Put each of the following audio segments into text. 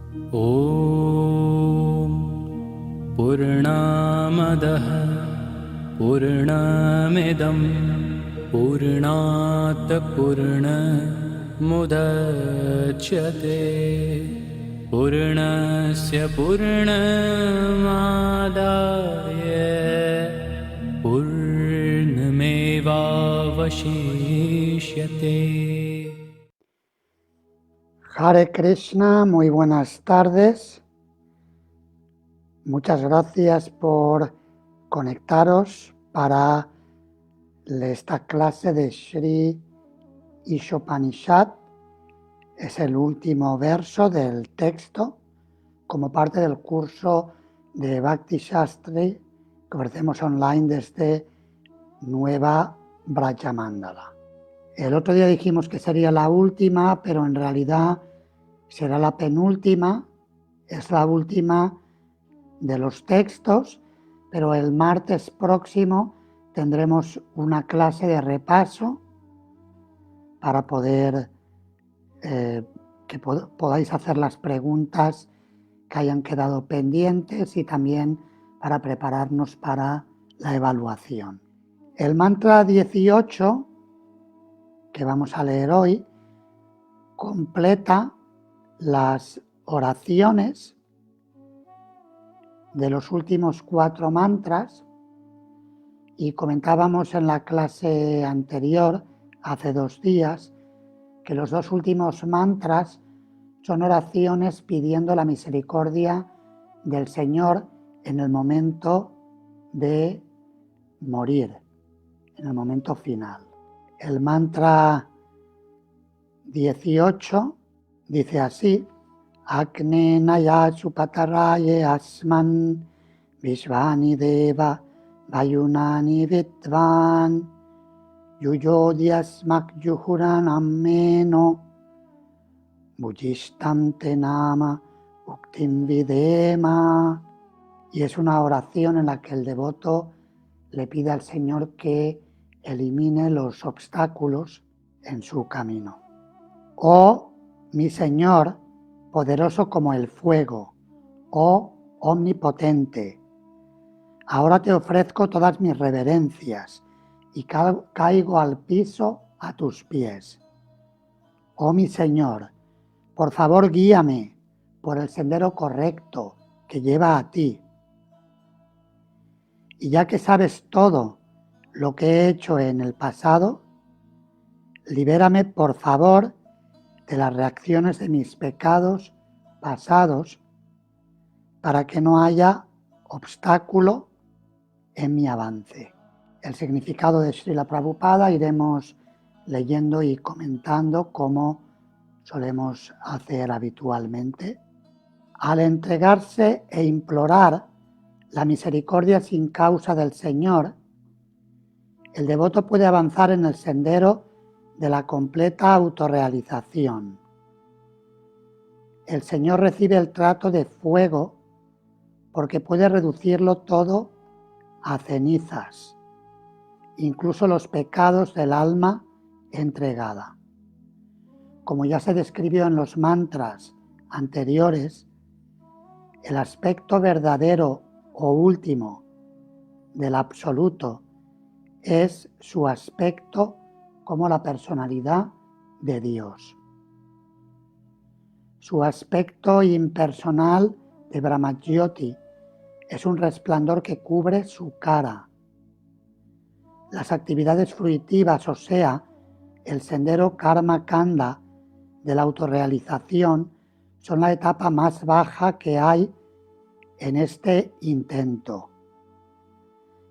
ॐ पूर्णामदः पूर्णमिदं पूर्णात् पूर्णमुदच्यते पूर्णस्य पूर्णमादाय पूर्णमेवावशिष्यते. Hare Krishna, muy buenas tardes. Muchas gracias por conectaros para esta clase de Sri Ishopanishad. Es el último verso del texto como parte del curso de Bhakti Shastri que ofrecemos online desde Nueva Brajamandala. El otro día dijimos que sería la última, pero en realidad será la penúltima, es la última de los textos, pero el martes próximo tendremos una clase de repaso para poder que podáis hacer las preguntas que hayan quedado pendientes y también para prepararnos para la evaluación. El mantra 18 que vamos a leer hoy completa las oraciones de los últimos 4 mantras y comentábamos en la clase anterior, hace 2 días, que los 2 últimos mantras son oraciones pidiendo la misericordia del Señor en el momento de morir, en el momento final. El mantra 18 dice así: Akne naya supataraye asman vishvani deva vayunani vidvan yuyodiasmak yuhuran ammeno bujishtam te nama uktim videma. Y es una oración en la que el devoto le pide al Señor que elimine los obstáculos en su camino. Oh mi Señor, poderoso como el fuego, oh omnipotente, ahora te ofrezco todas mis reverencias y caigo al piso a tus pies. Oh mi Señor, por favor guíame por el sendero correcto que lleva a ti. Y ya que sabes todo lo que he hecho en el pasado, libérame por favor de las reacciones de mis pecados pasados para que no haya obstáculo en mi avance. El significado de Srila Prabhupada iremos leyendo y comentando como solemos hacer habitualmente. Al entregarse e implorar la misericordia sin causa del Señor, el devoto puede avanzar en el sendero de la completa autorrealización. El Señor recibe el trato de fuego porque puede reducirlo todo a cenizas, incluso los pecados del alma entregada. Como ya se describió en los mantras anteriores, el aspecto verdadero o último del absoluto es su aspecto como la personalidad de Dios. Su aspecto impersonal de Brahmajyoti es un resplandor que cubre su cara. Las actividades fruitivas, o sea, el sendero Karma Kanda de la autorrealización, son la etapa más baja que hay en este intento.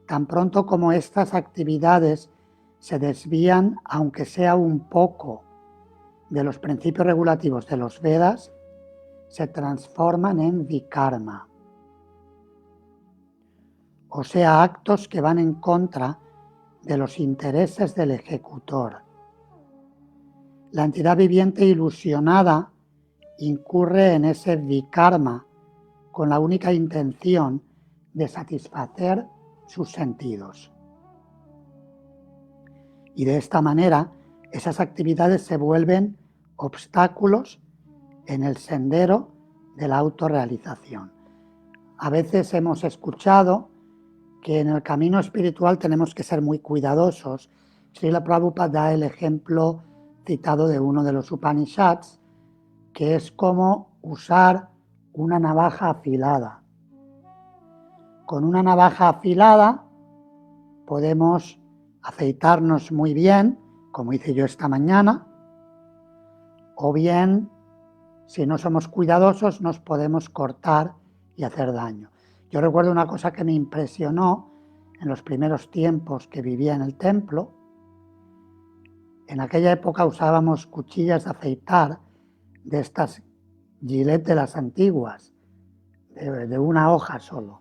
Tan pronto como estas actividades se desvían, aunque sea un poco, de los principios regulativos de los Vedas, se transforman en vikarma, o sea, actos que van en contra de los intereses del ejecutor. La entidad viviente ilusionada incurre en ese vikarma con la única intención de satisfacer sus sentidos. Y de esta manera, esas actividades se vuelven obstáculos en el sendero de la autorrealización. A veces hemos escuchado que en el camino espiritual tenemos que ser muy cuidadosos. Srila Prabhupada da el ejemplo citado de uno de los Upanishads, que es como usar una navaja afilada. Con una navaja afilada podemos afeitarnos muy bien, como hice yo esta mañana, o bien, si no somos cuidadosos, nos podemos cortar y hacer daño. Yo recuerdo una cosa que me impresionó en los primeros tiempos que vivía en el templo. En aquella época usábamos cuchillas de afeitar de estas Gillette de las antiguas, de una hoja solo.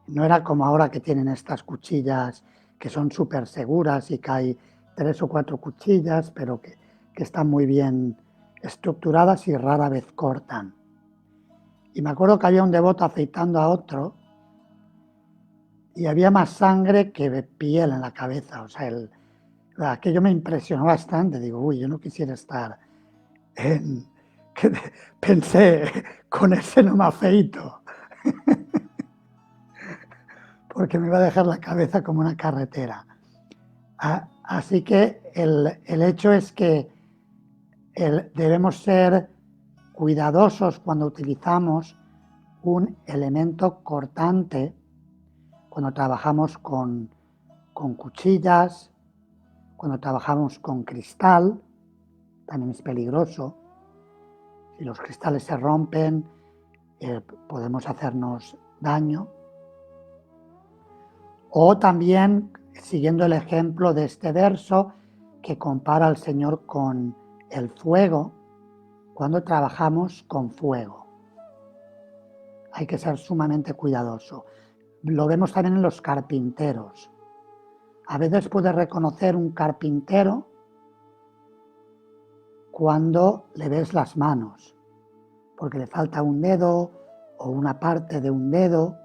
No era como ahora que tienen estas cuchillas que son súper seguras y que hay 3 o 4 cuchillas, pero que están muy bien estructuradas y rara vez cortan. Y me acuerdo que había un devoto afeitando a otro y había más sangre que piel en la cabeza. O sea, aquello me impresionó bastante. Digo, uy, yo no quisiera estar en... Pensé, con ese no me afeito, porque me iba a dejar la cabeza como una carretera. Así que el hecho es que debemos ser cuidadosos cuando utilizamos un elemento cortante, cuando trabajamos con cuchillas, cuando trabajamos con cristal, también es peligroso. Si los cristales se rompen, podemos hacernos daño. O también, siguiendo el ejemplo de este verso, que compara al Señor con el fuego, cuando trabajamos con fuego. Hay que ser sumamente cuidadoso. Lo vemos también en los carpinteros. A veces puedes reconocer un carpintero cuando le ves las manos, porque le falta un dedo o una parte de un dedo,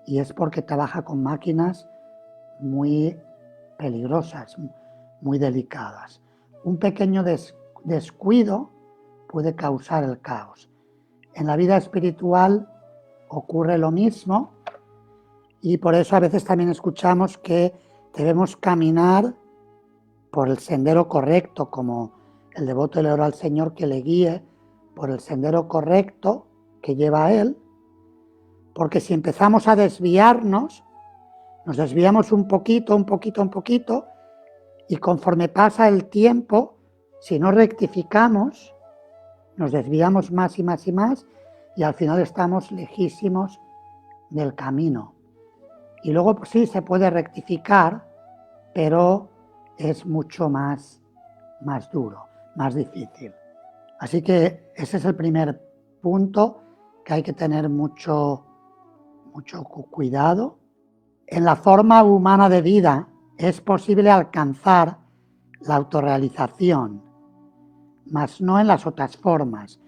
y es porque trabaja con máquinas muy peligrosas, muy delicadas. Un pequeño descuido puede causar el caos. En la vida espiritual ocurre lo mismo y por eso a veces también escuchamos que debemos caminar por el sendero correcto, como el devoto le ora al Señor que le guíe por el sendero correcto que lleva a él, porque si empezamos a desviarnos, nos desviamos un poquito, y conforme pasa el tiempo, si no rectificamos, nos desviamos más y más y más, y al final estamos lejísimos del camino. Y luego pues, sí se puede rectificar, pero es mucho más duro, más difícil. Así que ese es el primer punto, que hay que tener mucho cuidado. En la forma humana de vida es posible alcanzar la autorrealización, mas no en las otras formas.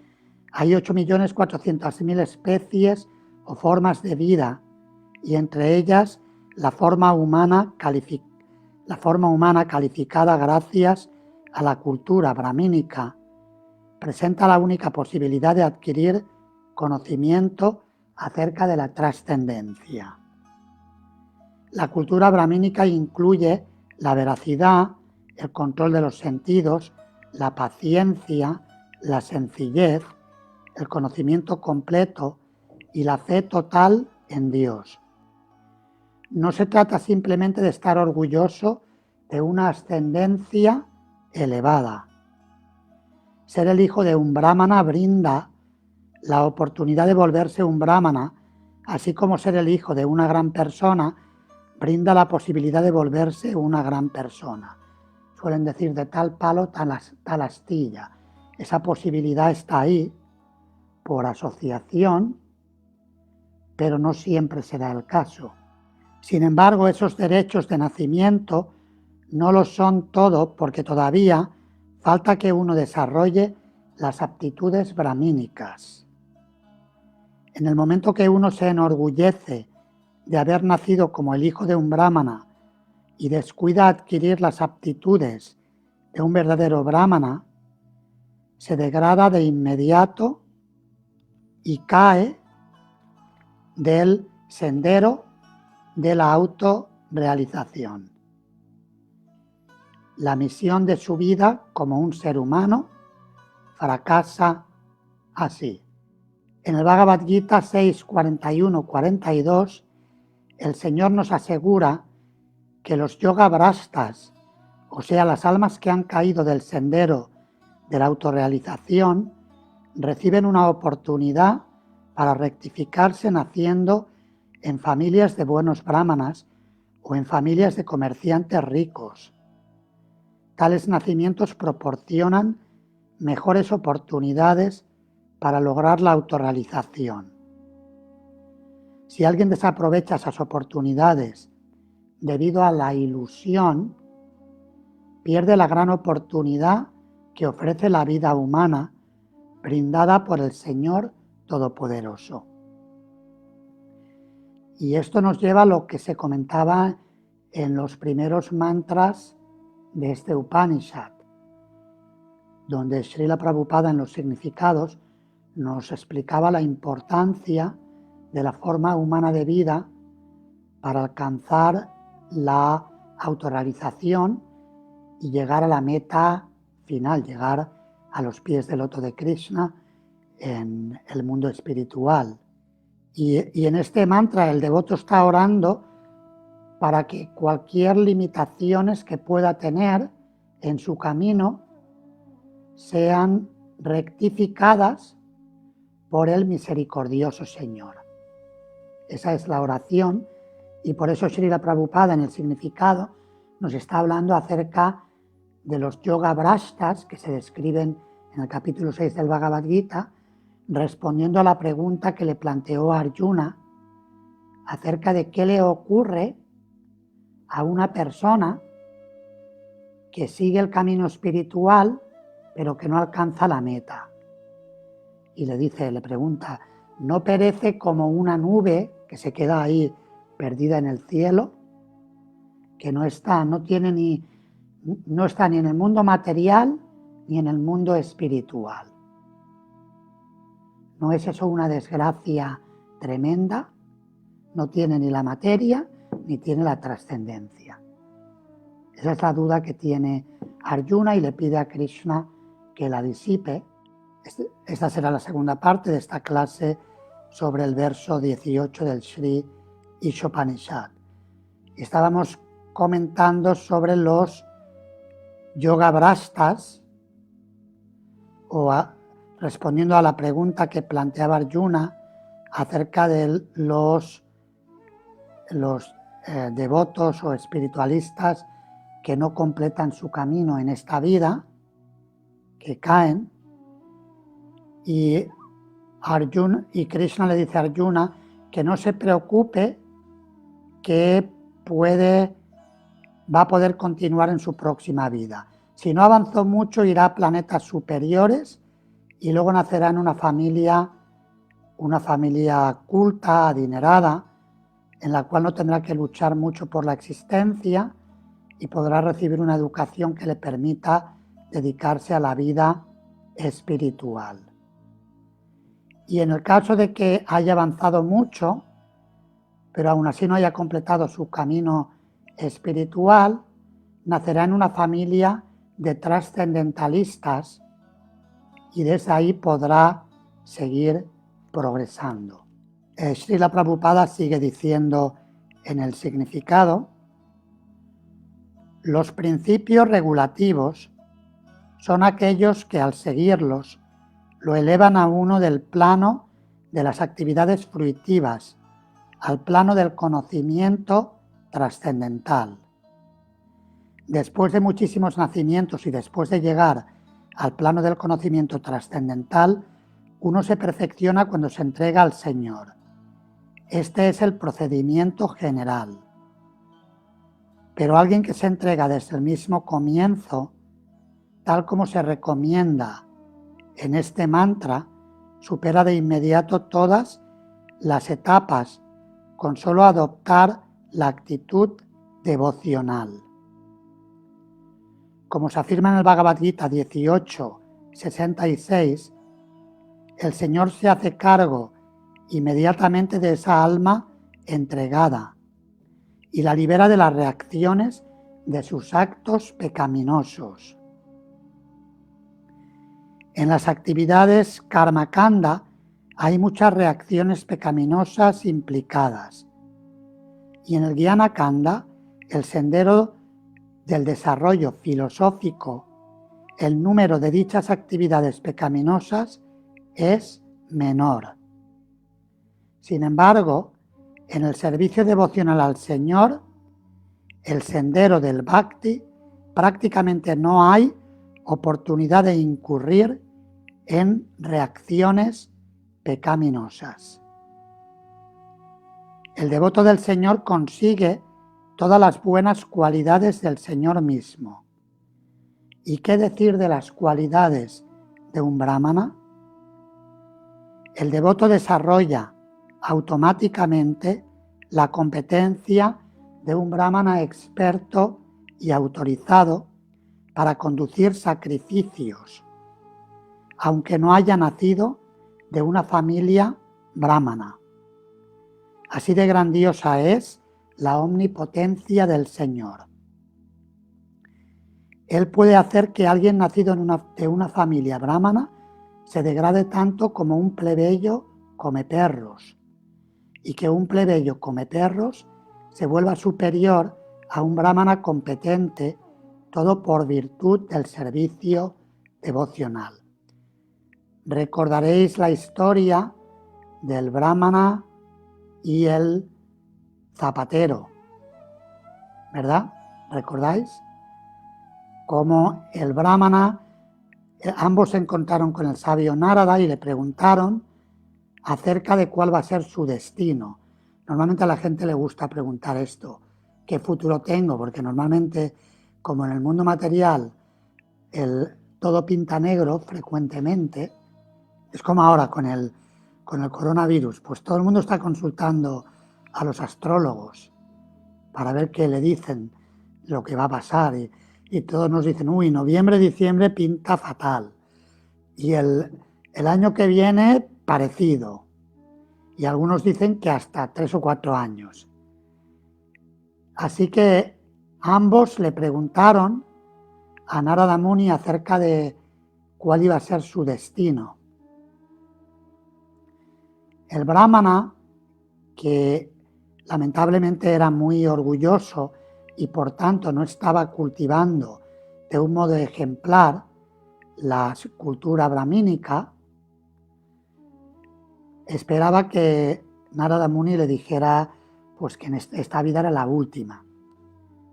Hay 8.400.000 especies o formas de vida, y entre ellas la forma humana calificada gracias a la cultura brahmínica presenta la única posibilidad de adquirir conocimiento acerca de la trascendencia. La cultura brahmínica incluye la veracidad, el control de los sentidos, la paciencia, la sencillez, el conocimiento completo y la fe total en Dios. No se trata simplemente de estar orgulloso de una ascendencia elevada. Ser el hijo de un brahmana brinda la oportunidad de volverse un brahmana, así como ser el hijo de una gran persona brinda la posibilidad de volverse una gran persona. Suelen decir de tal palo, tal astilla. Esa posibilidad está ahí por asociación, pero no siempre será el caso. Sin embargo, esos derechos de nacimiento no lo son todo, porque todavía falta que uno desarrolle las aptitudes brahmínicas. En el momento que uno se enorgullece de haber nacido como el hijo de un brahmana y descuida adquirir las aptitudes de un verdadero brahmana, se degrada de inmediato y cae del sendero de la autorrealización. La misión de su vida como un ser humano fracasa así. En el Bhagavad Gita 6.41-42, el Señor nos asegura que los yoga brastas, o sea, las almas que han caído del sendero de la autorrealización, reciben una oportunidad para rectificarse naciendo en familias de buenos brahmanas o en familias de comerciantes ricos. Tales nacimientos proporcionan mejores oportunidades para lograr la autorrealización. Si alguien desaprovecha esas oportunidades debido a la ilusión, pierde la gran oportunidad que ofrece la vida humana brindada por el Señor Todopoderoso. Y esto nos lleva a lo que se comentaba en los primeros mantras de este Upanishad, donde Srila Prabhupada en los significados nos explicaba la importancia de la forma humana de vida para alcanzar la autorrealización y llegar a la meta final, llegar a los pies del loto de Krishna en el mundo espiritual. Y en este mantra el devoto está orando para que cualquier limitaciones que pueda tener en su camino sean rectificadas por el misericordioso Señor. Esa es la oración, y por eso Srila Prabhupada en el significado nos está hablando acerca de los yoga brastas que se describen en el capítulo 6 del Bhagavad Gita, respondiendo a la pregunta que le planteó a Arjuna acerca de qué le ocurre a una persona que sigue el camino espiritual pero que no alcanza la meta. Y le pregunta, ¿no perece como una nube que se queda ahí perdida en el cielo? Que no está ni en el mundo material ni en el mundo espiritual. ¿No es eso una desgracia tremenda? No tiene ni la materia ni tiene la trascendencia. Esa es la duda que tiene Arjuna y le pide a Krishna que la disipe. Esta será la segunda parte de esta clase sobre el verso 18 del Sri Ishopanishad. Estábamos comentando sobre los yoga brastas, respondiendo a la pregunta que planteaba Arjuna acerca de los devotos o espiritualistas que no completan su camino en esta vida, que caen, y Krishna le dice a Arjuna que no se preocupe, que va a poder continuar en su próxima vida. Si no avanzó mucho, irá a planetas superiores y luego nacerá en una familia culta, adinerada, en la cual no tendrá que luchar mucho por la existencia y podrá recibir una educación que le permita dedicarse a la vida espiritual. Y en el caso de que haya avanzado mucho, pero aún así no haya completado su camino espiritual, nacerá en una familia de trascendentalistas y desde ahí podrá seguir progresando. Srila Prabhupada sigue diciendo en el significado: los principios regulativos son aquellos que al seguirlos lo elevan a uno del plano de las actividades fruitivas al plano del conocimiento trascendental. Después de muchísimos nacimientos y después de llegar al plano del conocimiento trascendental, uno se perfecciona cuando se entrega al Señor. Este es el procedimiento general. Pero alguien que se entrega desde el mismo comienzo, tal como se recomienda en este mantra, supera de inmediato todas las etapas con solo adoptar la actitud devocional. Como se afirma en el Bhagavad Gita 18, 66, el Señor se hace cargo inmediatamente de esa alma entregada y la libera de las reacciones de sus actos pecaminosos. En las actividades Karma Kanda hay muchas reacciones pecaminosas implicadas. Y en el Jnana Kanda, el sendero del desarrollo filosófico, el número de dichas actividades pecaminosas es menor. Sin embargo, en el servicio devocional al Señor, el sendero del Bhakti, prácticamente no hay oportunidad de incurrir en reacciones pecaminosas. El devoto del Señor consigue todas las buenas cualidades del Señor mismo. ¿Y qué decir de las cualidades de un brahmana? El devoto desarrolla automáticamente la competencia de un brahmana experto y autorizado para conducir sacrificios, aunque no haya nacido de una familia brahmana. Así de grandiosa es la omnipotencia del Señor. Él puede hacer que alguien nacido de una familia brahmana se degrade tanto como un plebeyo come perros, y que un plebeyo come perros se vuelva superior a un brahmana competente, todo por virtud del servicio devocional. Recordaréis la historia del brahmana y el zapatero, ¿verdad? ¿Recordáis? Cómo el brahmana, ambos se encontraron con el sabio Narada y le preguntaron acerca de cuál va a ser su destino. Normalmente a la gente le gusta preguntar esto, ¿qué futuro tengo? Porque normalmente, como en el mundo material, todo pinta negro frecuentemente, es como ahora con el coronavirus, pues todo el mundo está consultando a los astrólogos para ver qué le dicen lo que va a pasar y todos nos dicen, uy, noviembre, diciembre pinta fatal y el año que viene parecido y algunos dicen que hasta 3 o 4 años. Así que ambos le preguntaron a Narada Muni acerca de cuál iba a ser su destino. El brahmana, que lamentablemente era muy orgulloso y por tanto no estaba cultivando de un modo ejemplar la cultura brahmínica, esperaba que Narada Muni le dijera pues que esta vida era la última,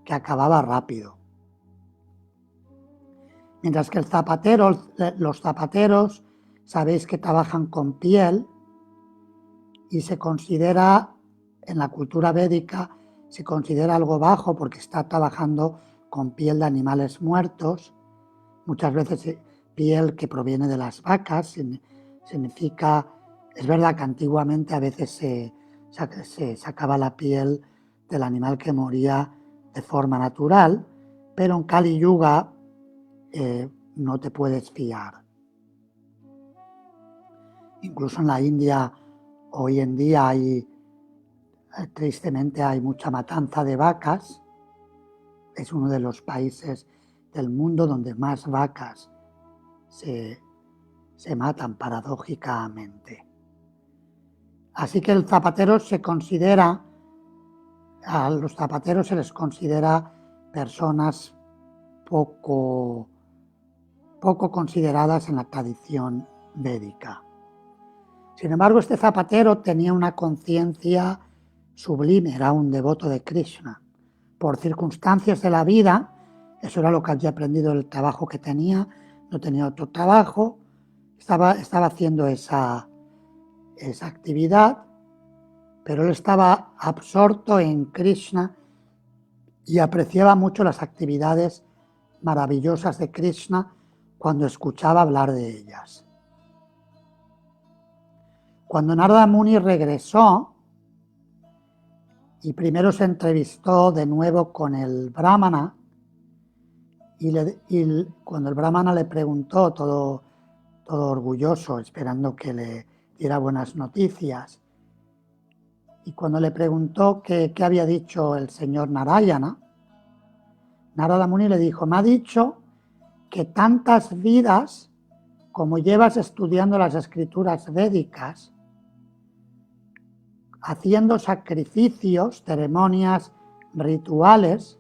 que acababa rápido. Mientras que los zapateros, sabéis que trabajan con piel y se considera, en la cultura védica, se considera algo bajo porque está trabajando con piel de animales muertos, muchas veces piel que proviene de las vacas, significa, es verdad que antiguamente a veces se sacaba la piel del animal que moría de forma natural, pero en Kali Yuga no te puedes fiar. Incluso en la India hoy en día tristemente hay mucha matanza de vacas. Es uno de los países del mundo donde más vacas se matan paradójicamente. Así que el zapatero a los zapateros se les considera personas poco consideradas en la tradición védica. Sin embargo, este zapatero tenía una conciencia sublime, era un devoto de Krishna. Por circunstancias de la vida, eso era lo que había aprendido del trabajo que tenía, no tenía otro trabajo, estaba haciendo esa actividad, pero él estaba absorto en Krishna y apreciaba mucho las actividades maravillosas de Krishna cuando escuchaba hablar de ellas. Cuando Narada Muni regresó y primero se entrevistó de nuevo con el brahmana y cuando el brahmana le preguntó todo todo orgulloso, esperando que le diera buenas noticias. Y cuando le preguntó qué había dicho el señor Narayana, Narada Muni le dijo: me ha dicho que tantas vidas como llevas estudiando las escrituras védicas, haciendo sacrificios, ceremonias rituales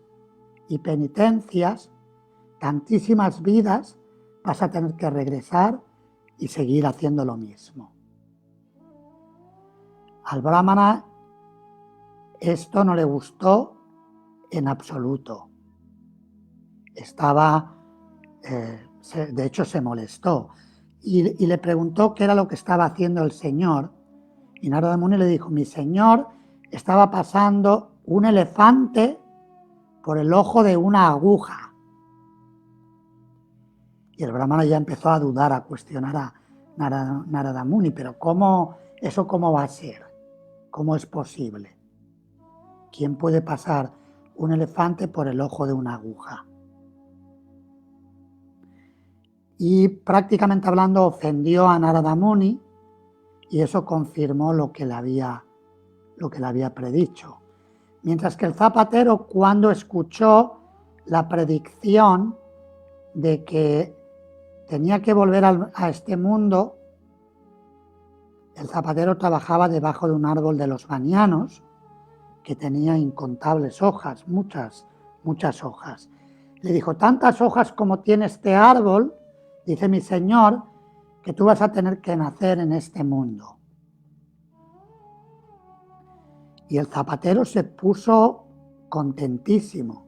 y penitencias, tantísimas vidas vas a tener que regresar y seguir haciendo lo mismo. Al brahmana esto no le gustó en absoluto. De hecho se molestó y le preguntó qué era lo que estaba haciendo el señor. Y Narada Muni le dijo: mi señor estaba pasando un elefante por el ojo de una aguja. Y el brahmana ya empezó a dudar, a cuestionar a Narada Muni, pero ¿eso cómo va a ser? ¿Cómo es posible? ¿Quién puede pasar un elefante por el ojo de una aguja? Y prácticamente hablando ofendió a Narada Muni, y eso confirmó lo que le había predicho. Mientras que el zapatero, cuando escuchó la predicción de que tenía que volver a este mundo, el zapatero trabajaba debajo de un árbol de los banianos que tenía incontables hojas, muchas hojas. Le dijo: tantas hojas como tiene este árbol, dice mi señor, que tú vas a tener que nacer en este mundo. Y el zapatero se puso contentísimo,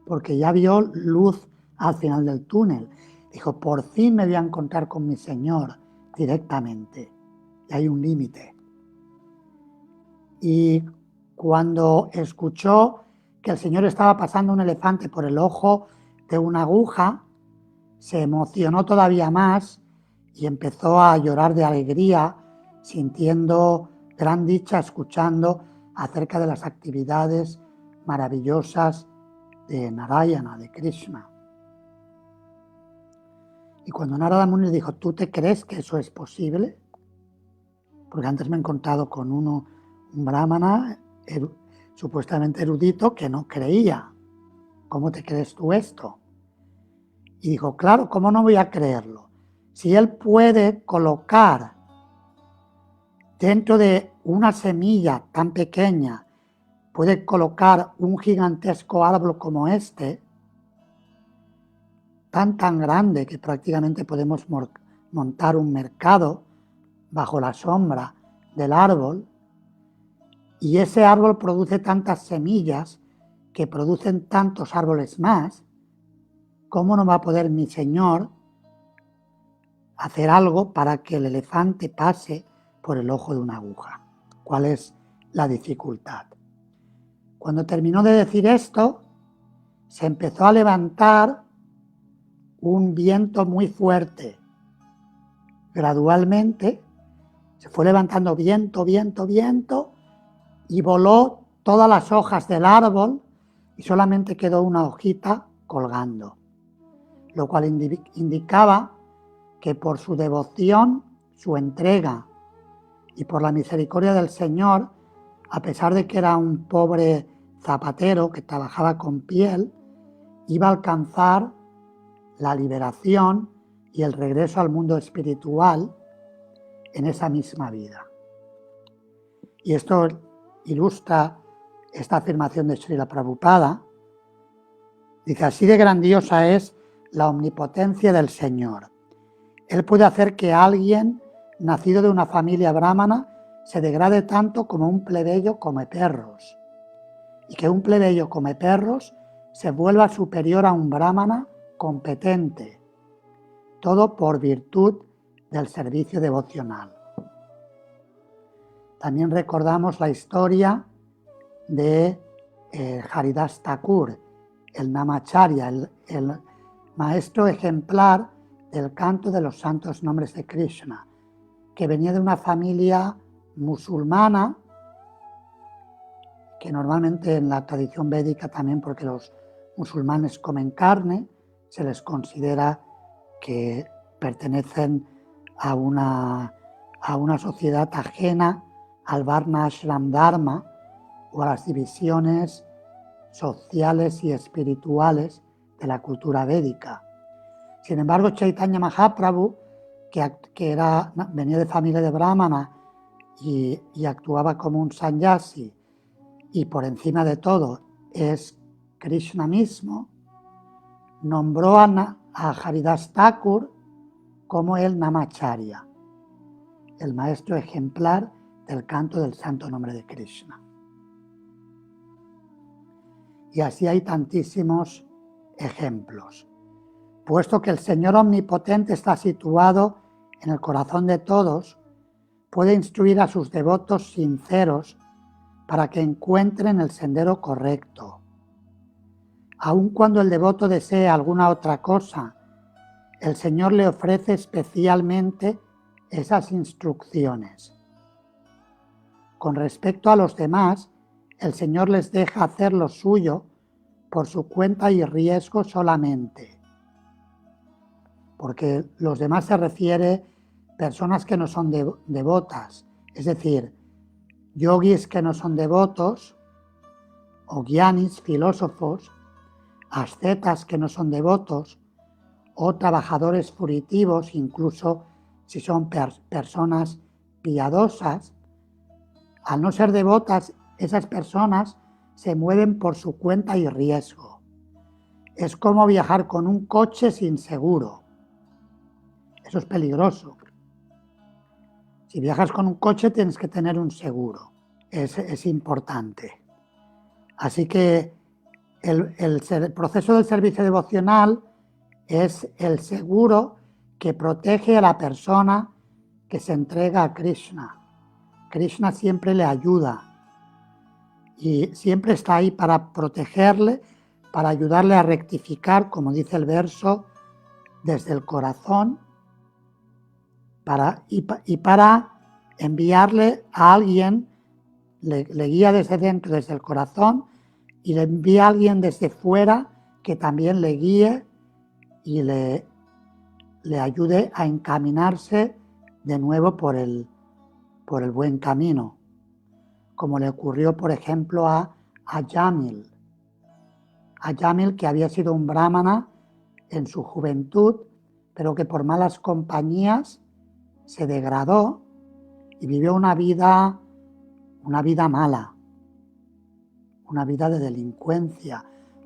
porque ya vio luz al final del túnel. Dijo: por fin me voy a encontrar con mi señor directamente. Y hay un límite. Y cuando escuchó que el señor estaba pasando un elefante por el ojo de una aguja, se emocionó todavía más y empezó a llorar de alegría, sintiendo gran dicha, escuchando acerca de las actividades maravillosas de Narayana, de Krishna. Y cuando Narada Muni le dijo: ¿tú te crees que eso es posible? Porque antes me he encontrado con un brahmana supuestamente erudito que no creía. ¿Cómo te crees tú esto? Y dijo: claro, ¿cómo no voy a creerlo? Si él puede colocar dentro de una semilla tan pequeña, puede colocar un gigantesco árbol como este, tan grande que prácticamente podemos montar un mercado bajo la sombra del árbol, y ese árbol produce tantas semillas que producen tantos árboles más, ¿cómo no va a poder mi señor hacer algo para que el elefante pase por el ojo de una aguja? ¿Cuál es la dificultad? Cuando terminó de decir esto, se empezó a levantar un viento muy fuerte. Gradualmente se fue levantando viento, y voló todas las hojas del árbol y solamente quedó una hojita colgando, lo cual indicaba que por su devoción, su entrega y por la misericordia del Señor, a pesar de que era un pobre zapatero que trabajaba con piel, iba a alcanzar la liberación y el regreso al mundo espiritual en esa misma vida. Y esto ilustra esta afirmación de Srila Prabhupada. Dice: así de grandiosa es la omnipotencia del Señor. Él puede hacer que alguien nacido de una familia brahmana se degrade tanto como un plebeyo come perros, y que un plebeyo come perros se vuelva superior a un brahmana competente, todo por virtud del servicio devocional. También recordamos la historia de Haridas Thakur, el Namacharya, el maestro ejemplar del canto de los santos nombres de Krishna, que venía de una familia musulmana, que normalmente en la tradición védica también, porque los musulmanes comen carne, se les considera que pertenecen a una sociedad ajena al Varna Ashram Dharma o a las divisiones sociales y espirituales de la cultura védica. Sin embargo, Chaitanya Mahaprabhu, que venía de familia de brahmana y actuaba como un sannyasi, y por encima de todo es Krishna mismo, nombró a Haridas Thakur como el Namacharya, el maestro ejemplar del canto del santo nombre de Krishna. Y así hay tantísimos ejemplos. Puesto que el Señor Omnipotente está situado en el corazón de todos, puede instruir a sus devotos sinceros para que encuentren el sendero correcto. Aun cuando el devoto desee alguna otra cosa, el Señor le ofrece especialmente esas instrucciones. Con respecto a los demás, el Señor les deja hacer lo suyo por su cuenta y riesgo solamente. Porque los demás se refiere a personas que no son devotas, es decir, yogis que no son devotos, o gyanis, filósofos, ascetas que no son devotos, o trabajadores furitivos, incluso si son personas piadosas. Al no ser devotas, esas personas se mueven por su cuenta y riesgo. Es como viajar con un coche sin seguro. Eso es peligroso. Si viajas con un coche tienes que tener un seguro. Es importante. Así que el proceso del servicio devocional es el seguro que protege a la persona que se entrega a Krishna. Krishna siempre le ayuda y siempre está ahí para protegerle, para ayudarle a rectificar, como dice el verso, desde el corazón y para enviarle a alguien, le guía desde dentro, desde el corazón, y le envía a alguien desde fuera que también le guíe y le ayude a encaminarse de nuevo por el buen camino, como le ocurrió, por ejemplo, a Yamil. A Yamil, que había sido un brahmana en su juventud, pero que por malas compañías se degradó y vivió una vida mala, una vida de delincuencia,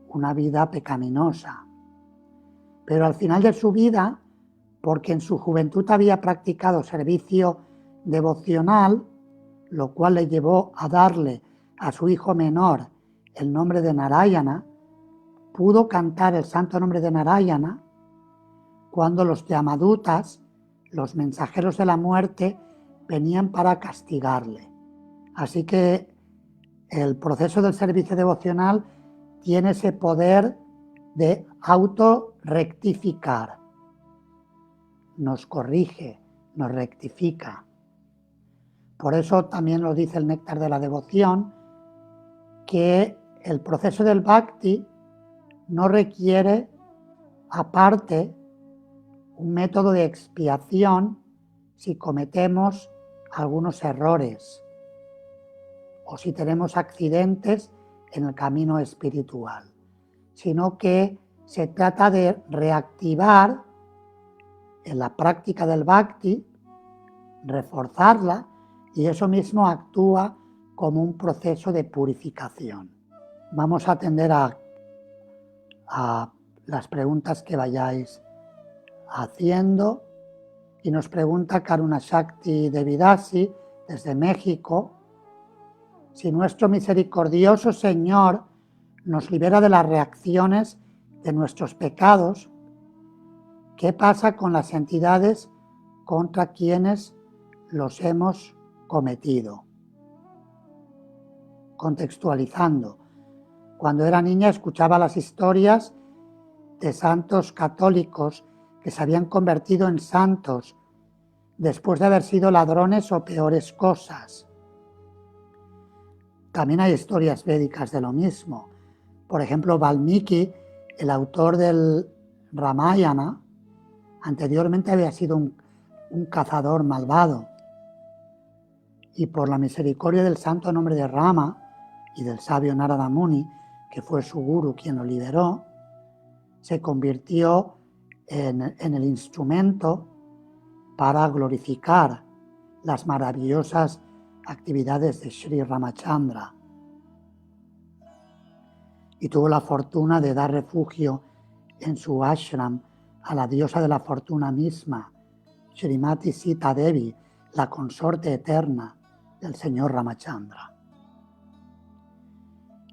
una vida pecaminosa. Pero al final de su vida, porque en su juventud había practicado servicio devocional, lo cual le llevó a darle a su hijo menor el nombre de Narayana, pudo cantar el santo nombre de Narayana cuando los Yamadutas, los mensajeros de la muerte, venían para castigarle. Así que el proceso del servicio devocional tiene ese poder de autorrectificar. Nos corrige, nos rectifica. Por eso también lo dice el Néctar de la Devoción, que el proceso del Bhakti no requiere, aparte, un método de expiación si cometemos algunos errores o si tenemos accidentes en el camino espiritual, sino que se trata de reactivar en la práctica del Bhakti, reforzarla, y eso mismo actúa como un proceso de purificación. Vamos a atender a las preguntas que vayáis haciendo. Y nos pregunta Karuna Shakti Devidasi desde México: si nuestro misericordioso Señor nos libera de las reacciones de nuestros pecados, ¿qué pasa con las entidades contra quienes los hemos cometido? Contextualizando, cuando era niña escuchaba las historias de santos católicos que se habían convertido en santos después de haber sido ladrones o peores cosas. También hay historias védicas de lo mismo. Por ejemplo, Valmiki, el autor del Ramayana, Anteriormente había sido un cazador malvado. Y por la misericordia del santo nombre de Rama y del sabio Narada Muni, que fue su guru quien lo liberó, se convirtió en el instrumento para glorificar las maravillosas actividades de Sri Ramachandra. Y tuvo la fortuna de dar refugio en su ashram a la diosa de la fortuna misma, Srimati Sita Devi, la consorte eterna del señor Ramachandra.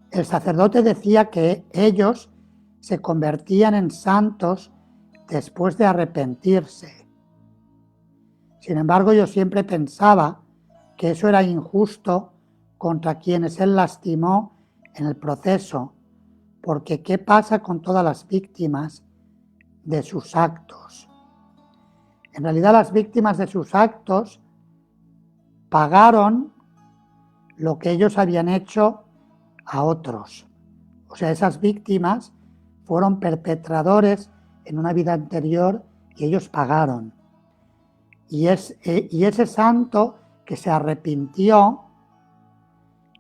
El sacerdote decía que ellos se convertían en santos después de arrepentirse. Sin embargo, yo siempre pensaba que eso era injusto contra quienes él lastimó en el proceso, porque ¿qué pasa con todas las víctimas de sus actos? En realidad, las víctimas de sus actos pagaron lo que ellos habían hecho a otros. O sea, esas víctimas fueron perpetradores en una vida anterior y ellos pagaron. Y ese santo que se arrepintió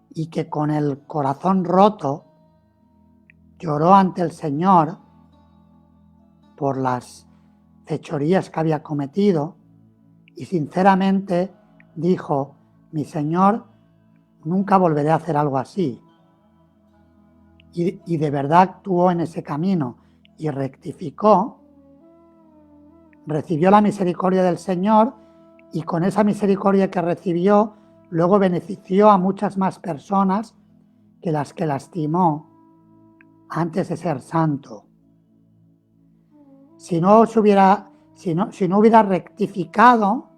y que con el corazón roto lloró ante el Señor por las fechorías que había cometido y sinceramente dijo: mi Señor, nunca volveré a hacer algo así. Y de verdad actuó en ese camino y rectificó, recibió la misericordia del Señor y con esa misericordia que recibió, luego benefició a muchas más personas que las que lastimó antes de ser santo. Si no hubiera rectificado,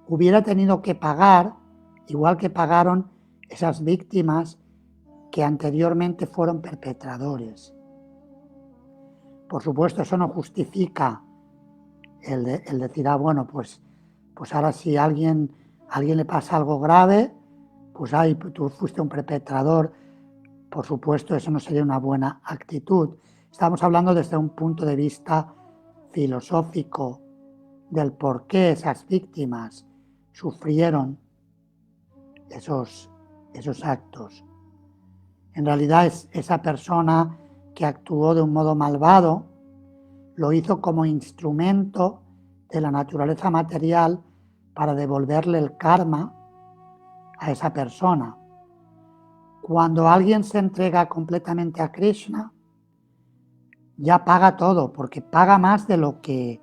hubiera tenido que pagar, igual que pagaron esas víctimas que anteriormente fueron perpetradores. Por supuesto, eso no justifica el decir, bueno, pues ahora si a alguien le pasa algo grave, pues tú fuiste un perpetrador. Por supuesto, eso no sería una buena actitud. Estamos hablando desde un punto de vista filosófico del por qué esas víctimas sufrieron esos actos. En realidad, esa persona que actuó de un modo malvado lo hizo como instrumento de la naturaleza material para devolverle el karma a esa persona. Cuando alguien se entrega completamente a Krishna, ya paga todo, porque paga más de lo que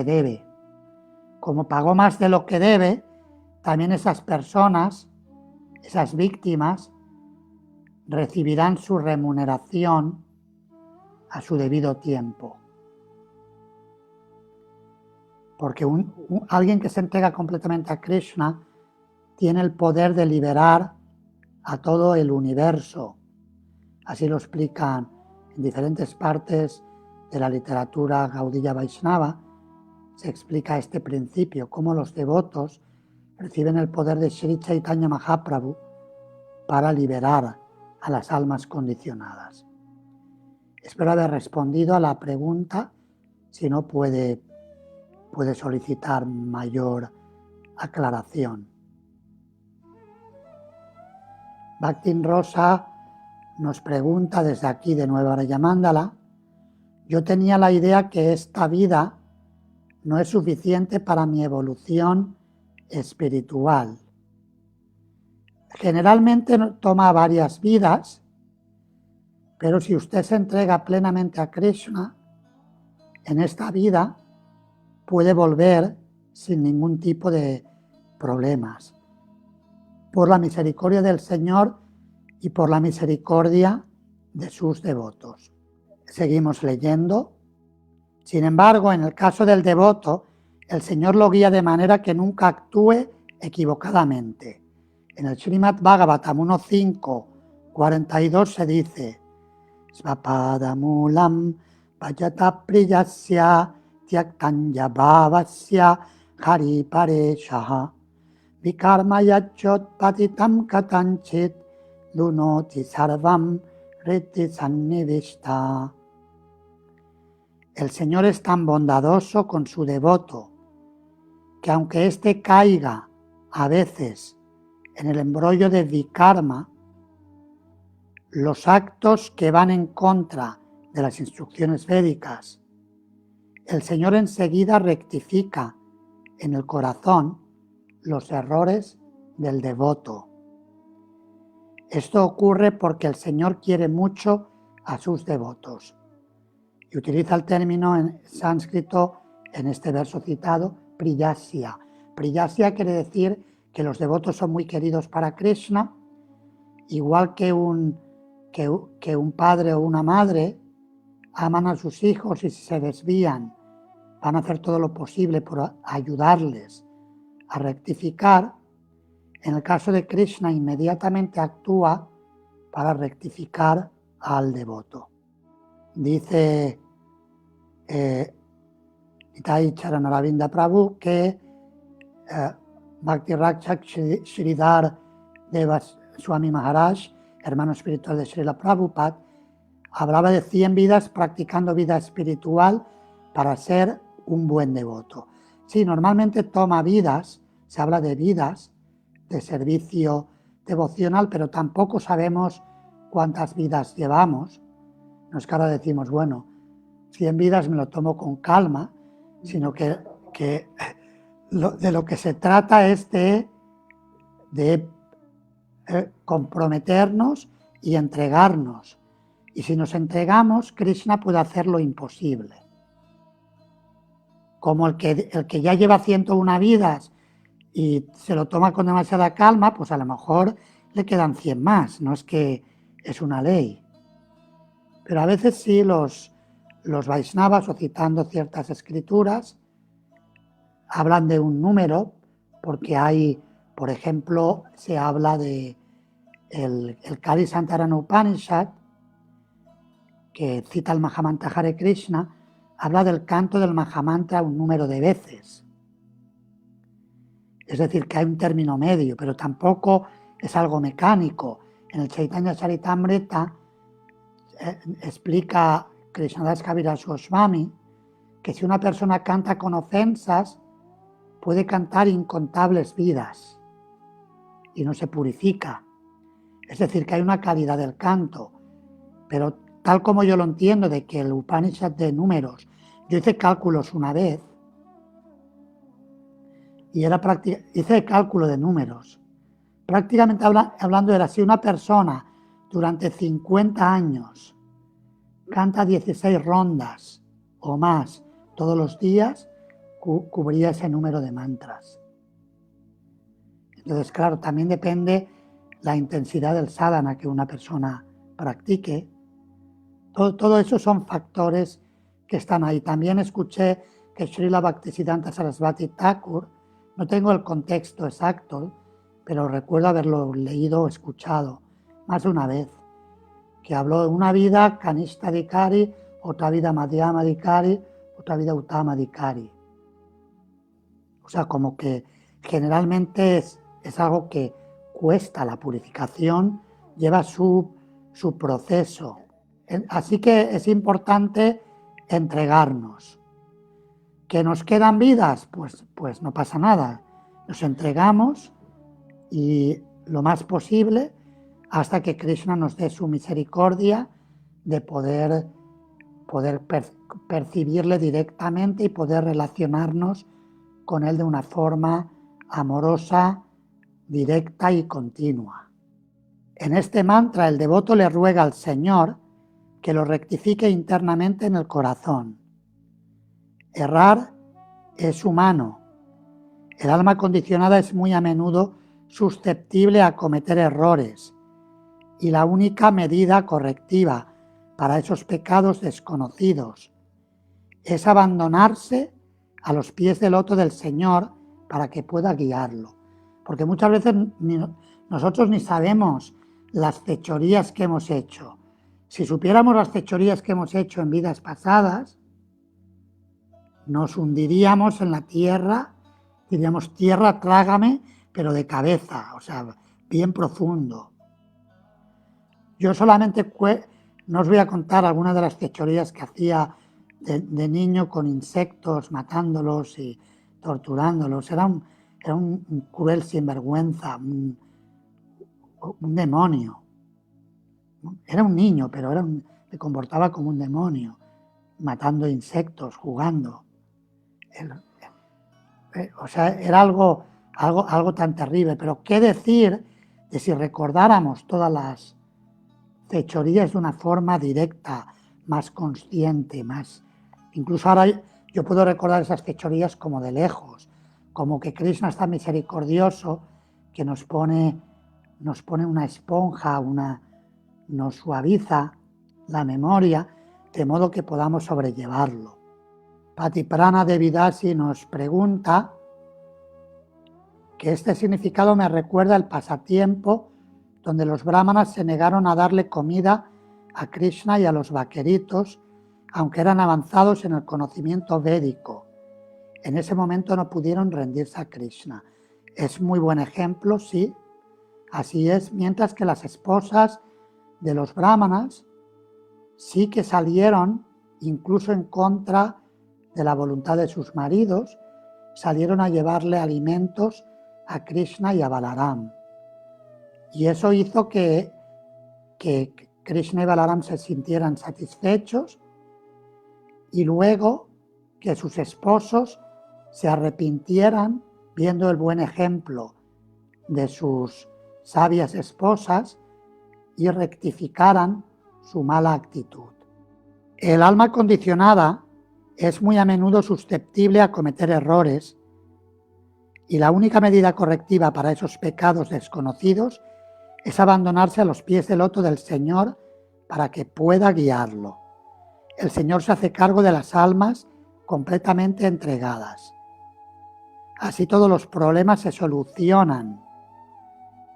debe. Como pagó más de lo que debe, también esas personas, esas víctimas, recibirán su remuneración a su debido tiempo. Porque alguien que se entrega completamente a Krishna tiene el poder de liberar a todo el universo. Así lo explican en diferentes partes de la literatura Gaudiya Vaishnava. Se explica este principio, cómo los devotos reciben el poder de Sri Chaitanya Mahaprabhu para liberar a las almas condicionadas. Espero haber respondido a la pregunta. Si no, puede solicitar mayor aclaración. Bhaktin Rosa nos pregunta desde aquí de Nueva Brayamándala: yo tenía la idea que esta vida no es suficiente para mi evolución espiritual. Generalmente toma varias vidas, pero si usted se entrega plenamente a Krishna, en esta vida puede volver sin ningún tipo de problemas. Por la misericordia del Señor y por la misericordia de sus devotos. Seguimos leyendo. Sin embargo, en el caso del devoto, el Señor lo guía de manera que nunca actúe equivocadamente. En el Srimad Bhagavatam 1.5.42 se dice: Svapadamulam vajata priyasya tyaktanya bhavasya hari pareshaha vikarma yachot patitam katanchit lunoti sarvam riddhi sannivishta. El Señor es tan bondadoso con su devoto que aunque éste caiga a veces en el embrollo de vikarma, los actos que van en contra de las instrucciones védicas, el Señor enseguida rectifica en el corazón los errores del devoto. Esto ocurre porque el Señor quiere mucho a sus devotos y utiliza el término en sánscrito en este verso citado, priyasya. Priyasya quiere decir que los devotos son muy queridos para Krishna, igual que un padre o una madre aman a sus hijos y si se desvían van a hacer todo lo posible por ayudarles a rectificar. En el caso de Krishna, inmediatamente actúa para rectificar al devoto. Dice Nitai Charanaravinda Prabhu que Bhakti Rakshak Sridhar Deva Swami Maharaj, hermano espiritual de Srila Prabhupada, hablaba de 100 vidas practicando vida espiritual para ser un buen devoto. Sí, normalmente toma vidas, se habla de vidas de servicio devocional, pero tampoco sabemos cuántas vidas llevamos. No es que ahora decimos, bueno, 100 vidas me lo tomo con calma, sino que de lo que se trata es de comprometernos y entregarnos. Y si nos entregamos, Krishna puede hacer lo imposible. Como el que ya lleva 101 vidas y se lo toma con demasiada calma, pues a lo mejor le quedan 100 más, no es que es una ley. Pero a veces sí los Vaishnavas, o citando ciertas escrituras, hablan de un número, porque hay, por ejemplo, se habla de el Kali Santarana Upanishad, que cita el Mahamantra Hare Krishna, habla del canto del Mahamantra un número de veces. Es decir, que hay un término medio, pero tampoco es algo mecánico. En el Chaitanya Charitamrita explica Krishnadas Kaviraj Goswami que si una persona canta con ofensas, puede cantar incontables vidas y no se purifica. Es decir, que hay una calidad del canto, pero tal como yo lo entiendo de que el Upanishad de números, yo hice cálculos una vez y hice cálculo de números. Prácticamente hablando era si una persona durante 50 años canta 16 rondas o más todos los días, cubría ese número de mantras. Entonces, claro, también depende la intensidad del sadhana que una persona practique. Todo eso son factores que están ahí. También escuché que Srila Bhaktisiddhanta Sarasvati Thakur, no tengo el contexto exacto, pero recuerdo haberlo leído o escuchado más de una vez, que habló de una vida Kanishta Dikari, otra vida Madhyama Dikari, otra vida Uttama Dikari. O sea, como que generalmente es algo que cuesta la purificación, lleva su proceso. Así que es importante entregarnos. ¿Que nos quedan vidas? Pues no pasa nada. Nos entregamos y lo más posible hasta que Krishna nos dé su misericordia de poder percibirle directamente y poder relacionarnos con él de una forma amorosa, directa y continua. En este mantra el devoto le ruega al Señor que lo rectifique internamente en el corazón. Errar es humano. El alma condicionada es muy a menudo susceptible a cometer errores y la única medida correctiva para esos pecados desconocidos es abandonarse a los pies del loto del Señor para que pueda guiarlo. Porque muchas veces nosotros ni sabemos las fechorías que hemos hecho. Si supiéramos las fechorías que hemos hecho en vidas pasadas, nos hundiríamos en la tierra, diríamos, tierra, trágame, pero de cabeza, o sea, bien profundo. Yo solamente no os voy a contar algunas de las fechorías que hacía de niño con insectos, matándolos y torturándolos. Era un cruel sinvergüenza, un demonio. Era un niño, pero se comportaba como un demonio, matando insectos, jugando. O sea, era algo tan terrible. Pero qué decir de si recordáramos todas las fechorías de una forma directa, más consciente, más... Incluso ahora yo puedo recordar esas fechorías como de lejos, como que Krishna está misericordioso, que nos pone una esponja, nos suaviza la memoria, de modo que podamos sobrellevarlo. Patiprana Devidasi nos pregunta que este significado me recuerda el pasatiempo donde los brahmanas se negaron a darle comida a Krishna y a los vaqueritos, aunque eran avanzados en el conocimiento védico. En ese momento no pudieron rendirse a Krishna. Es muy buen ejemplo, sí, así es, mientras que las esposas de los brahmanas sí que salieron, incluso en contra de la voluntad de sus maridos, salieron a llevarle alimentos a Krishna y a Balaram. Y eso hizo que Krishna y Balaram se sintieran satisfechos y luego que sus esposos se arrepintieran viendo el buen ejemplo de sus sabias esposas y rectificaran su mala actitud. El alma condicionada es muy a menudo susceptible a cometer errores y la única medida correctiva para esos pecados desconocidos es abandonarse a los pies del loto del Señor para que pueda guiarlo. El Señor se hace cargo de las almas completamente entregadas. Así todos los problemas se solucionan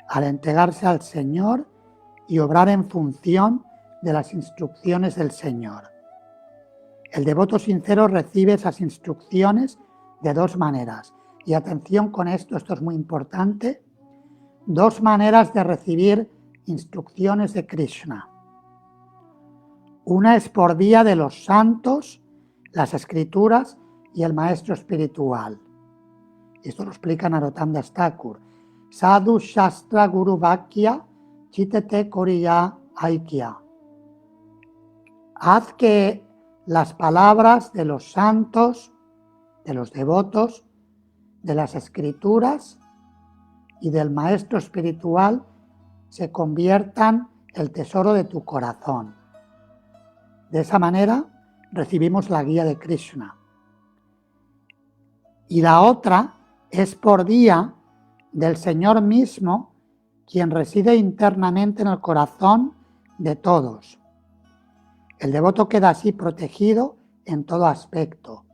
al entregarse al Señor y obrar en función de las instrucciones del Señor. El devoto sincero recibe esas instrucciones de dos maneras. Y atención con esto es muy importante, dos maneras de recibir instrucciones de Krishna. Una es por vía de los santos, las escrituras y el maestro espiritual. Esto lo explica Narottam Das Thakur. Sadhu Shastra Guru Vakya Chitete Koriya Aikya. Haz que las palabras de los santos, de los devotos, de las escrituras y del maestro espiritual se conviertan el tesoro de tu corazón. De esa manera recibimos la guía de Krishna. Y la otra es por vía del Señor mismo, quien reside internamente en el corazón de todos. El devoto queda así protegido en todo aspecto.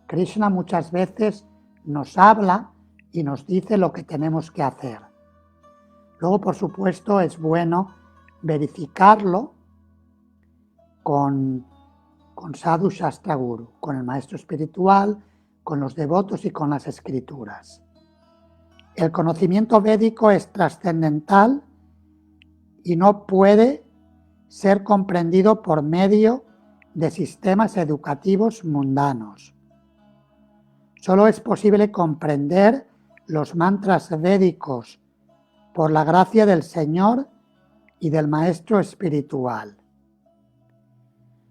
Krishna muchas veces nos habla y nos dice lo que tenemos que hacer. Luego, por supuesto, es bueno verificarlo con Sadhu Shastra Guru, con el maestro espiritual, con los devotos y con las escrituras. El conocimiento védico es trascendental y no puede ser comprendido por medio de sistemas educativos mundanos. Solo es posible comprender los mantras védicos por la gracia del Señor y del maestro espiritual.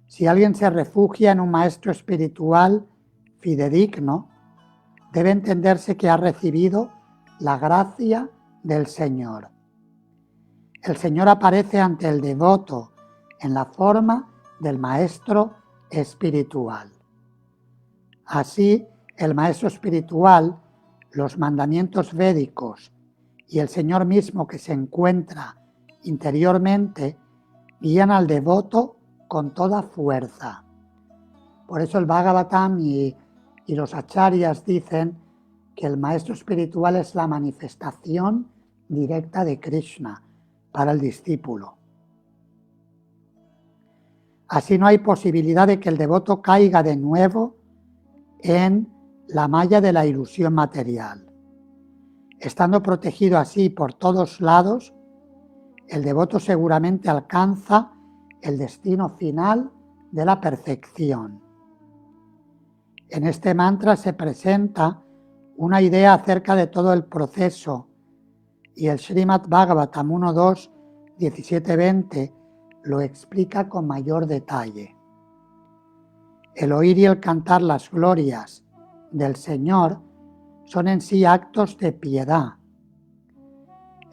Si alguien se refugia en un maestro espiritual fidedigno, debe entenderse que ha recibido la gracia del Señor. El Señor aparece ante el devoto en la forma del maestro espiritual. Así, el maestro espiritual, los mandamientos védicos y el Señor mismo que se encuentra interiormente guían al devoto con toda fuerza. Por eso el Bhagavatam y los acharyas dicen que el maestro espiritual es la manifestación directa de Krishna para el discípulo. Así no hay posibilidad de que el devoto caiga de nuevo en la malla de la ilusión material. Estando protegido así por todos lados, el devoto seguramente alcanza el destino final de la perfección. En este mantra se presenta una idea acerca de todo el proceso y el Srimad Bhagavatam 1.2, 17-20 lo explica con mayor detalle. El oír y el cantar las glorias del Señor son en sí actos de piedad.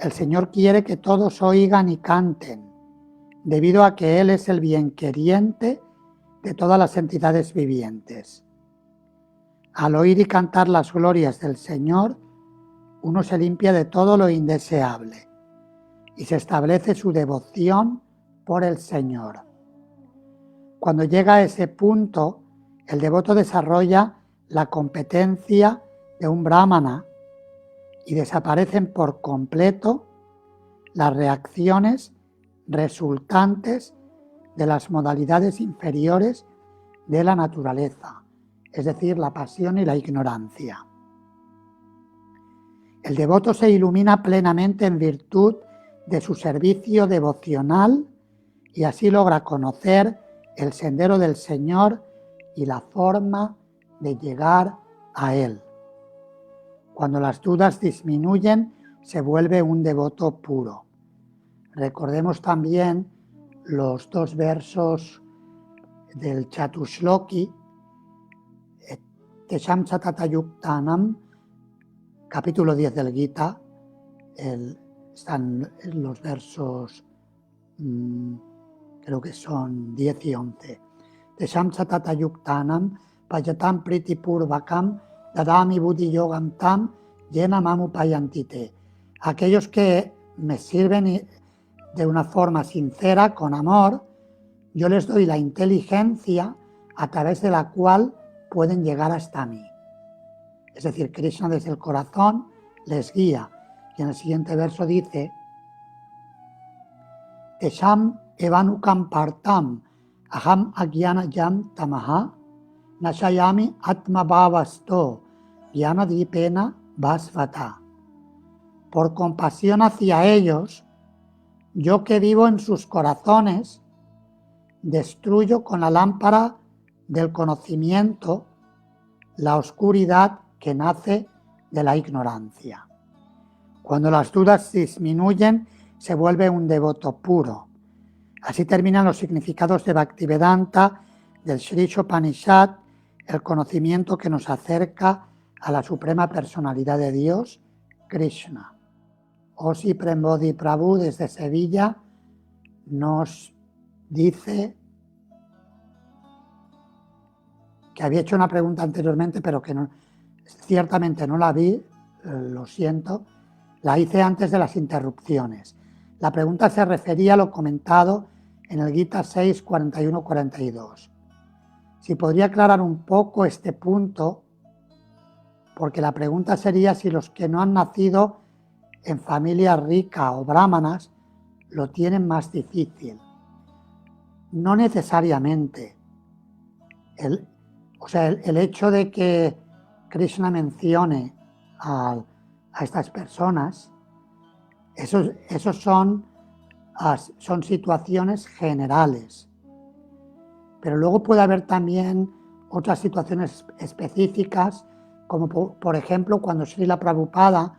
El Señor quiere que todos oigan y canten, debido a que Él es el bienqueriente de todas las entidades vivientes. Al oír y cantar las glorias del Señor, uno se limpia de todo lo indeseable y se establece su devoción por el Señor. Cuando llega a ese punto, el devoto desarrolla la competencia de un brahmana y desaparecen por completo las reacciones resultantes de las modalidades inferiores de la naturaleza, es decir, la pasión y la ignorancia. El devoto se ilumina plenamente en virtud de su servicio devocional y así logra conocer el sendero del Señor y la forma de llegar a Él. Cuando las dudas disminuyen, se vuelve un devoto puro. Recordemos también los 2 versos del Chatushloki, Tesham Satatayuktanam, capítulo 10 del Gita, están los versos, creo que son 10 y 11. Tesham Satatayuktanam, Payatam Priti Purvakam, Dadami Buddhi Yogam Tam, Yena Mamu Payantite. Aquellos que me sirven de una forma sincera, con amor, yo les doy la inteligencia a través de la cual pueden llegar hasta mí. Es decir, Krishna desde el corazón les guía. Y en el siguiente verso dice: Tesham evanukam partam aham agyanayam tamaha nashayami atma bhavasto gyanadipena vasvata. Por compasión hacia ellos, yo que vivo en sus corazones, destruyo con la lámpara del conocimiento la oscuridad que nace de la ignorancia. Cuando las dudas disminuyen, se vuelve un devoto puro. Así terminan los significados de Bhaktivedanta, del Sri Ishopanishad, el conocimiento que nos acerca a la suprema personalidad de Dios, Krishna. Osi Prembodhi Prabhu desde Sevilla nos dice que había hecho una pregunta anteriormente, pero que no, ciertamente no la vi, lo siento, la hice antes de las interrupciones. La pregunta se refería a lo comentado en el Gita 6, 41-42. Si podría aclarar un poco este punto, porque la pregunta sería si los que no han nacido en familia rica o brahmanas lo tienen más difícil. No necesariamente. El hecho de que Krishna mencione a estas personas, esos son situaciones generales. Pero luego puede haber también otras situaciones específicas, como por ejemplo cuando Srila Prabhupada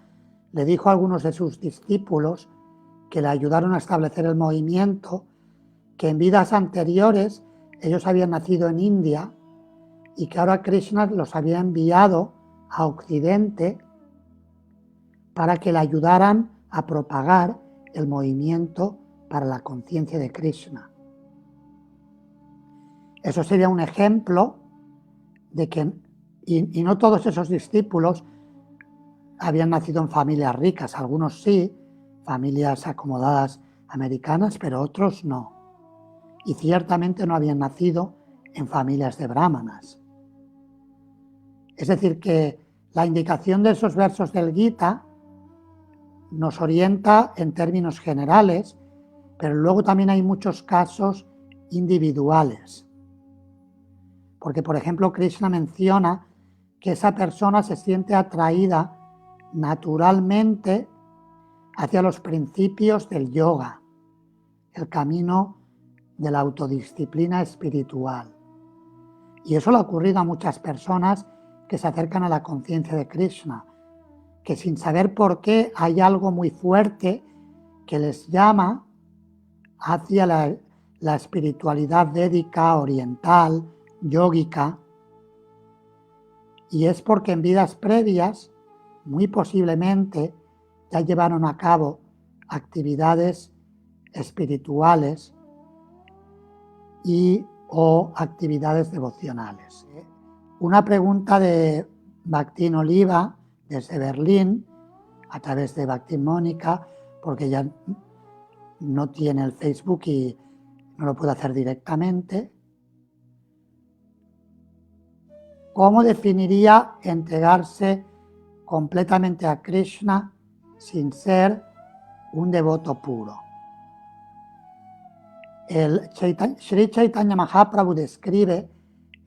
le dijo a algunos de sus discípulos que le ayudaron a establecer el movimiento, que en vidas anteriores ellos habían nacido en India y que ahora Krishna los había enviado a Occidente para que le ayudaran a propagar el movimiento para la conciencia de Krishna. Eso sería un ejemplo de que, y no todos esos discípulos habían nacido en familias ricas, algunos sí, familias acomodadas americanas, pero otros no. Y ciertamente no habían nacido en familias de brahmanas. Es decir, que la indicación de esos versos del Gita nos orienta en términos generales, pero luego también hay muchos casos individuales. Porque, por ejemplo, Krishna menciona que esa persona se siente atraída naturalmente hacia los principios del yoga, el camino de la autodisciplina espiritual. Y eso le ha ocurrido a muchas personas que se acercan a la conciencia de Krishna, que sin saber por qué hay algo muy fuerte que les llama hacia la espiritualidad védica, oriental, yógica, y es porque en vidas previas, muy posiblemente, ya llevaron a cabo actividades espirituales y o actividades devocionales. Una pregunta de Bhaktin Oliva desde Berlín, a través de Bhaktin Mónica, porque ya no tiene el Facebook y no lo puede hacer directamente. ¿Cómo definiría entregarse completamente a Krishna sin ser un devoto puro? El Sri Chaitanya Mahaprabhu describe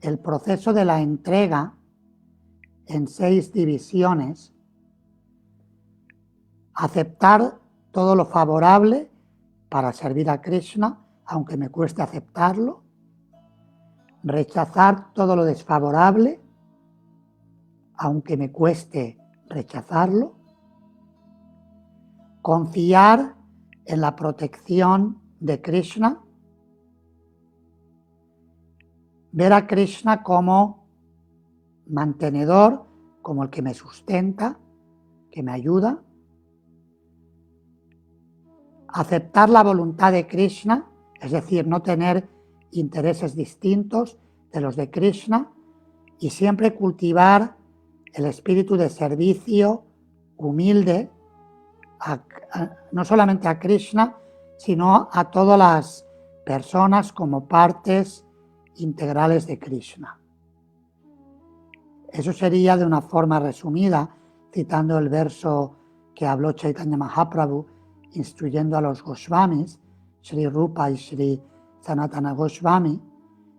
el proceso de la entrega en 6 divisiones: aceptar todo lo favorable para servir a Krishna, aunque me cueste aceptarlo; rechazar todo lo desfavorable, aunque me cueste rechazarlo; confiar en la protección de Krishna; ver a Krishna como mantenedor, como el que me sustenta, que me ayuda; aceptar la voluntad de Krishna, es decir, no tener intereses distintos de los de Krishna, y siempre cultivar el espíritu de servicio humilde, no solamente a Krishna, sino a todas las personas como partes integrales de Krishna. Eso sería de una forma resumida, citando el verso que habló Chaitanya Mahaprabhu instruyendo a los Goswamis, Sri Rupa y Sri Sanatana Goswami,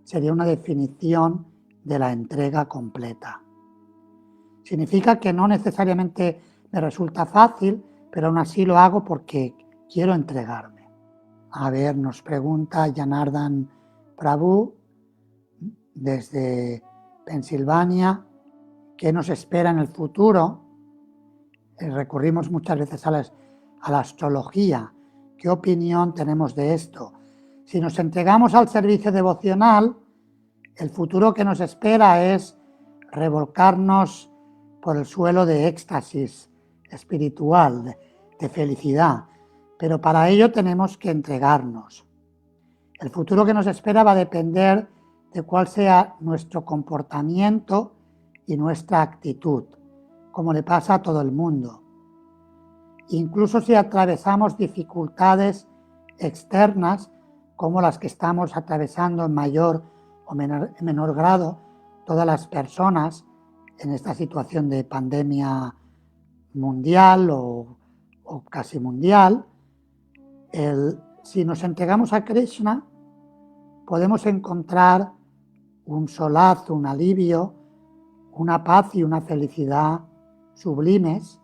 sería una definición de la entrega completa. Significa que no necesariamente me resulta fácil, pero aún así lo hago porque quiero entregarme. A ver, nos pregunta Janardhan Prabhu desde Pensilvania, ¿qué nos espera en el futuro? Recurrimos muchas veces a la astrología. ¿Qué opinión tenemos de esto? Si nos entregamos al servicio devocional, el futuro que nos espera es revolcarnos por el suelo de éxtasis espiritual, de felicidad, pero para ello tenemos que entregarnos. El futuro que nos espera va a depender de cuál sea nuestro comportamiento y nuestra actitud, como le pasa a todo el mundo. Incluso si atravesamos dificultades externas, como las que estamos atravesando en mayor o menor grado todas las personas en esta situación de pandemia mundial o casi mundial, si nos entregamos a Krishna, podemos encontrar un solaz, un alivio, una paz y una felicidad sublimes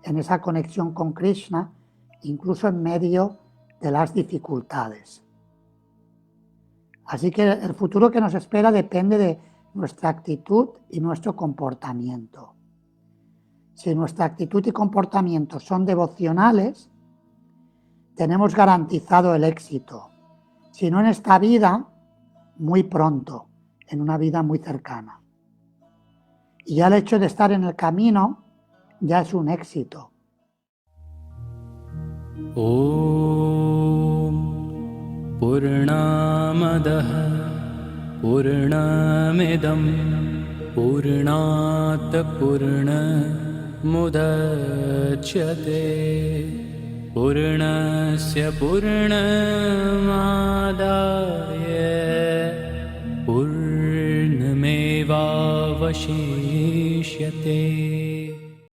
en esa conexión con Krishna, incluso en medio de las dificultades. Así que el futuro que nos espera depende de nuestra actitud y nuestro comportamiento. Si nuestra actitud y comportamiento son devocionales, tenemos garantizado el éxito. Si no en esta vida, muy pronto, en una vida muy cercana. Y ya el hecho de estar en el camino ya es un éxito. Om Purnamadah Purnamidam Purnat Purnamudachyate Purnasya Purnamadaya Purnamevavashishyate